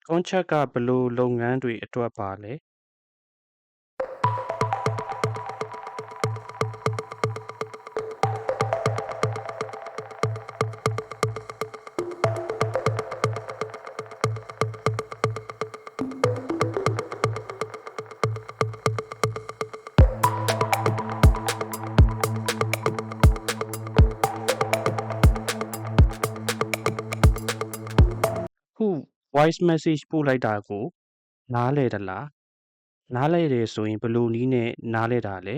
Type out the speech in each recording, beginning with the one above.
contract ကဘယ်လိုလုပ်ငန်းတွေအတွက်ပါလဲခု voice message ပို့လိုက်တာကိုနားလည်သလားနားလည်တယ်ဆိုရင်ဘယ်လိုနည်းနဲ့နားလည်တာလဲ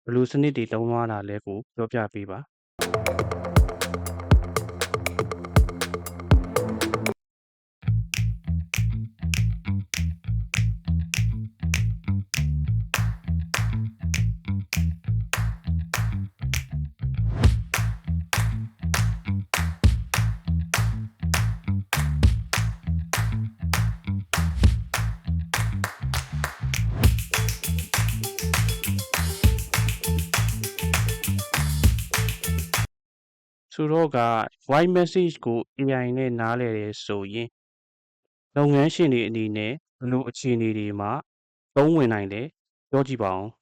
ဘယ်လိုစနစ်တွေသုံးသွားတာလဲကိုပြောပြပေးပါဆိုတော့က voice message ကို AI နဲ့နားလည်တယ်ဆိုရင်လုပ်ငန်းရှင်တွေအနေနဲ့ဘယ်လိုအခြေအနေတွေမှာသုံးဝင်နိုင်လဲပြောကြည့်ပါဦး